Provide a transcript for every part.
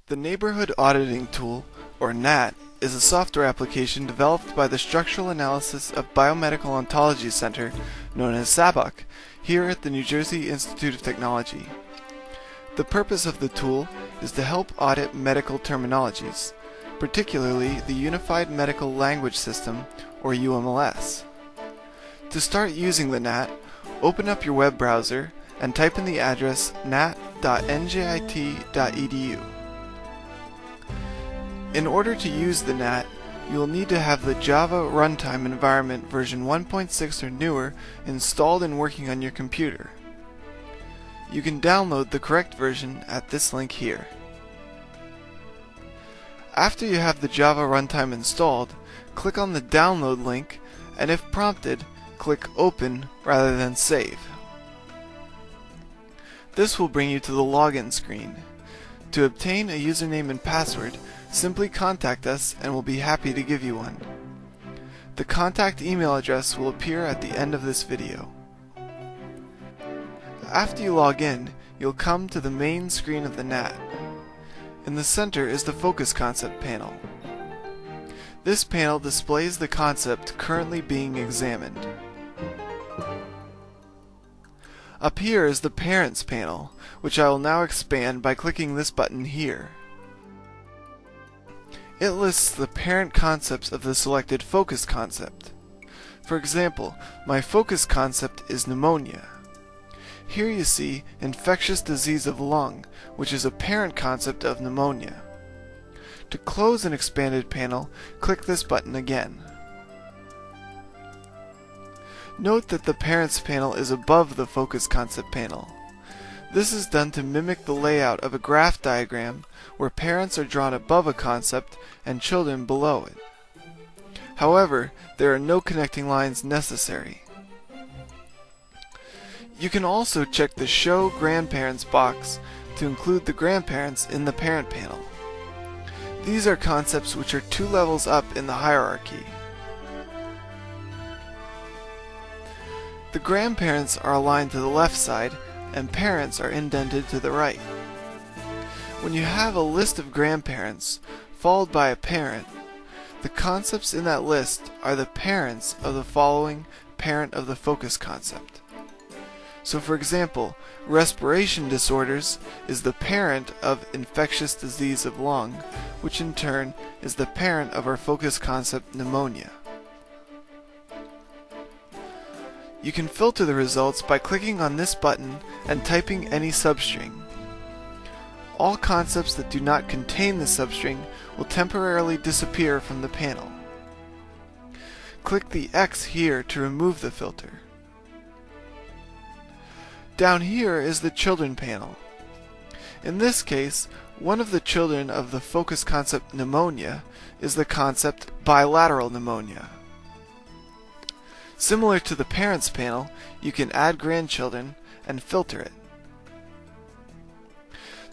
The Neighborhood Auditing Tool, or NAT, is a software application developed by the Structural Analysis of Biomedical Ontologies Center, known as SABOC, here at the New Jersey Institute of Technology. The purpose of the tool is to help audit medical terminologies, particularly the Unified Medical Language System, or UMLS. To start using the NAT, open up your web browser and type in the address nat.njit.edu. In order to use the NAT, you will need to have the Java Runtime Environment version 1.6 or newer installed and working on your computer. You can download the correct version at this link here. After you have the Java Runtime installed, click on the Download link, and if prompted, click Open rather than Save. This will bring you to the login screen. To obtain a username and password, simply contact us and we'll be happy to give you one. The contact email address will appear at the end of this video. After you log in, you'll come to the main screen of the NAT. In the center is the Focus Concept panel. This panel displays the concept currently being examined. Up here is the Parents panel, which I will now expand by clicking this button here. It lists the parent concepts of the selected focus concept. For example, my focus concept is pneumonia. Here you see infectious disease of lung, which is a parent concept of pneumonia. To close an expanded panel, click this button again. Note that the Parents panel is above the Focus Concept panel. This is done to mimic the layout of a graph diagram where parents are drawn above a concept and children below it. However, there are no connecting lines necessary. You can also check the Show Grandparents box to include the grandparents in the Parent panel. These are concepts which are 2 levels up in the hierarchy. The grandparents are aligned to the left side, and parents are indented to the right. When you have a list of grandparents, followed by a parent, the concepts in that list are the parents of the following parent of the focus concept. So for example, respiration disorders is the parent of infectious disease of lung, which in turn is the parent of our focus concept pneumonia. You can filter the results by clicking on this button and typing any substring. All concepts that do not contain the substring will temporarily disappear from the panel. Click the X here to remove the filter. Down here is the Children panel. In this case, one of the children of the focus concept pneumonia is the concept bilateral pneumonia. Similar to the Parents panel, you can add grandchildren and filter it.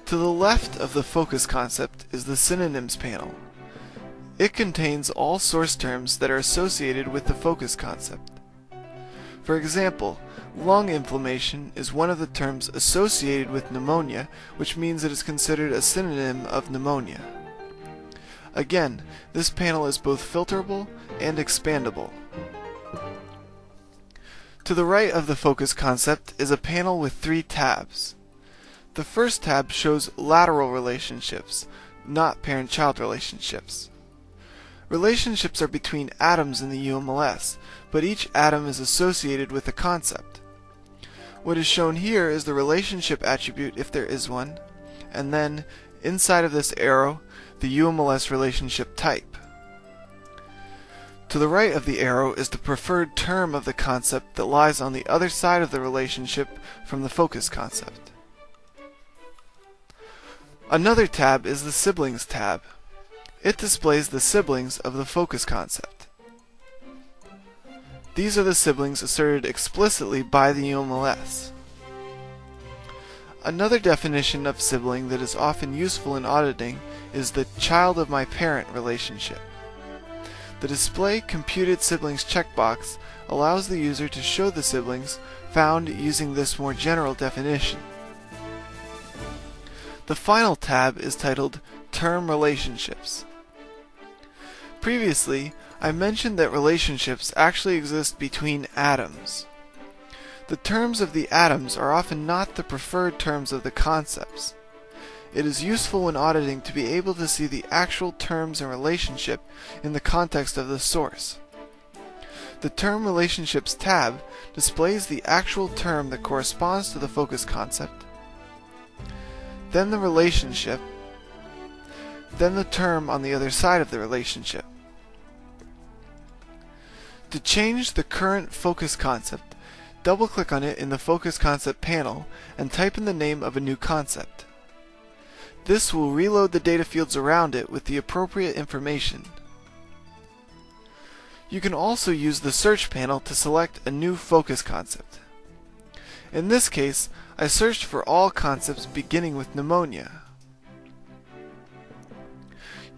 To the left of the focus concept is the Synonyms panel. It contains all source terms that are associated with the focus concept. For example, lung inflammation is one of the terms associated with pneumonia, which means it is considered a synonym of pneumonia. Again, this panel is both filterable and expandable. To the right of the focus concept is a panel with 3 tabs. The first tab shows lateral relationships, not parent-child relationships. Relationships are between atoms in the UMLS, but each atom is associated with a concept. What is shown here is the relationship attribute if there is one, and then, inside of this arrow, the UMLS relationship type. To the right of the arrow is the preferred term of the concept that lies on the other side of the relationship from the focus concept. Another tab is the Siblings tab. It displays the siblings of the focus concept. These are the siblings asserted explicitly by the UMLS. Another definition of sibling that is often useful in auditing is the child of my parent relationship. The Display Computed Siblings checkbox allows the user to show the siblings found using this more general definition. The final tab is titled term relationships. Previously, I mentioned that relationships actually exist between atoms. The terms of the atoms are often not the preferred terms of the concepts. It is useful when auditing to be able to see the actual terms and relationship in the context of the source. The Term Relationships tab displays the actual term that corresponds to the focus concept, then the relationship, then the term on the other side of the relationship. To change the current focus concept, double-click on it in the Focus Concept panel and type in the name of a new concept. This will reload the data fields around it with the appropriate information. You can also use the Search panel to select a new focus concept. In this case, I searched for all concepts beginning with pneumonia.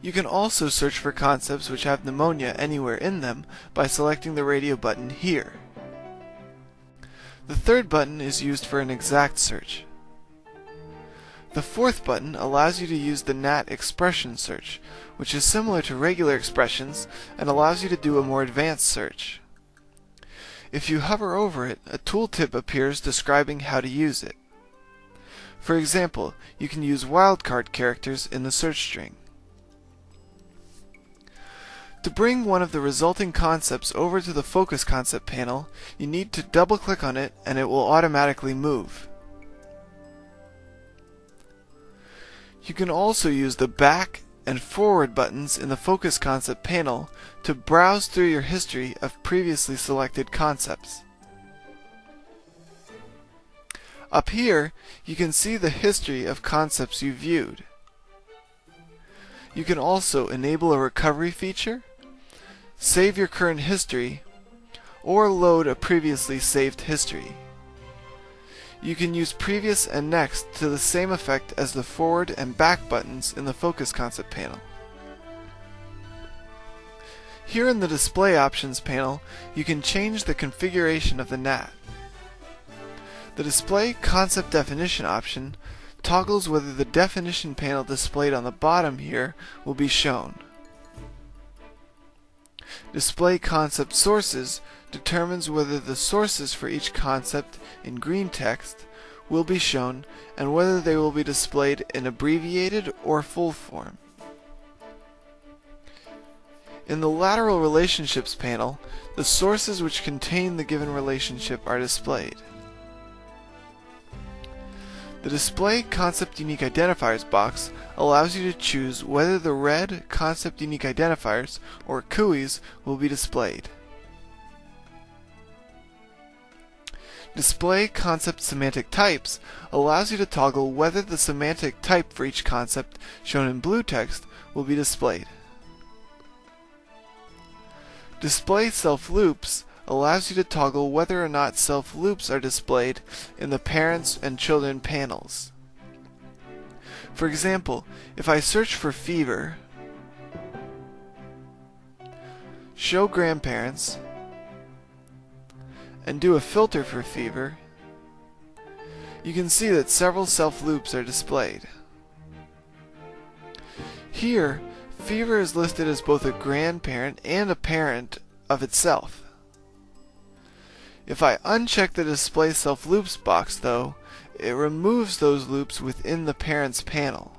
You can also search for concepts which have pneumonia anywhere in them by selecting the radio button here. The third button is used for an exact search. The fourth button allows you to use the NAT expression search, which is similar to regular expressions and allows you to do a more advanced search. If you hover over it, a tooltip appears describing how to use it. For example, you can use wildcard characters in the search string. To bring one of the resulting concepts over to the Focus Concept panel, you need to double-click on it and it will automatically move. You can also use the back and forward buttons in the Focus Concept panel to browse through your history of previously selected concepts. Up here, you can see the history of concepts you viewed. You can also enable a recovery feature, save your current history, or load a previously saved history. You can use previous and next to the same effect as the forward and back buttons in the Focus Concept panel. Here in the Display Options panel, you can change the configuration of the NAT. The Display Concept Definition option toggles whether the definition panel displayed on the bottom here will be shown. Display Concept Sources determines whether the sources for each concept in green text will be shown and whether they will be displayed in abbreviated or full form. In the Lateral Relationships panel, the sources which contain the given relationship are displayed. The Display Concept Unique Identifiers box allows you to choose whether the red Concept Unique Identifiers, or CUIs, will be displayed. Display Concept Semantic Types allows you to toggle whether the semantic type for each concept, shown in blue text, will be displayed. Display Self Loops allows you to toggle whether or not self loops are displayed in the Parents and Children panels. For example, if I search for fever, show grandparents, and do a filter for fever, you can see that several self loops are displayed. Here, fever is listed as both a grandparent and a parent of itself. If I uncheck the Display Self Loops box, though, it removes those loops within the Parents panel.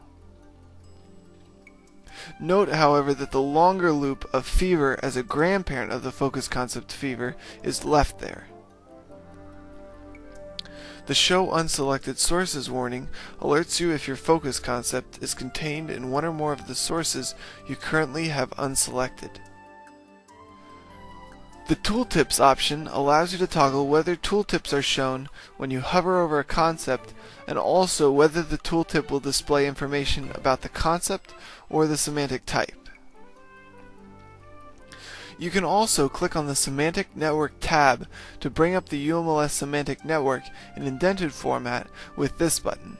Note, however, that the longer loop of fever as a grandparent of the focus concept fever is left there. The Show Unselected Sources warning alerts you if your focus concept is contained in one or more of the sources you currently have unselected. The Tooltips option allows you to toggle whether tooltips are shown when you hover over a concept, and also whether the tooltip will display information about the concept or the semantic type. You can also click on the Semantic Network tab to bring up the UMLS Semantic Network in indented format with this button.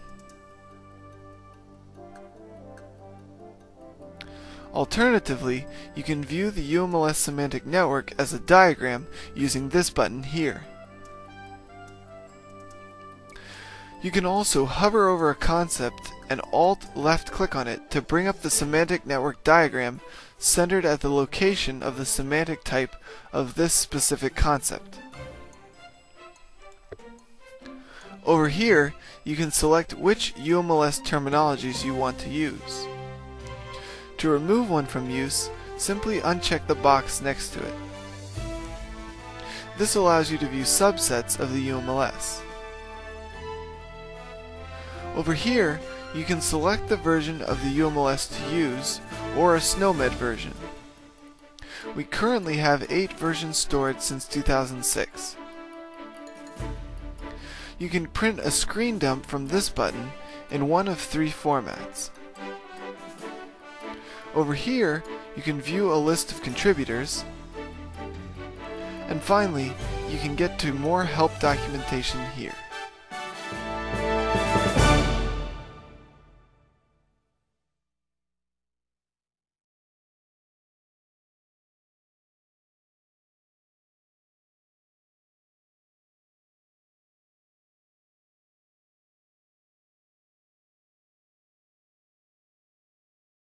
Alternatively, you can view the UMLS Semantic Network as a diagram using this button here. You can also hover over a concept and Alt left click on it to bring up the semantic network diagram centered at the location of the semantic type of this specific concept. Over here, you can select which UMLS terminologies you want to use. To remove one from use, simply uncheck the box next to it. This allows you to view subsets of the UMLS. Over here, you can select the version of the UMLS to use, or a SNOMED version. We currently have 8 versions stored since 2006. You can print a screen dump from this button in one of 3 formats. Over here, you can view a list of contributors, and finally, you can get to more help documentation here.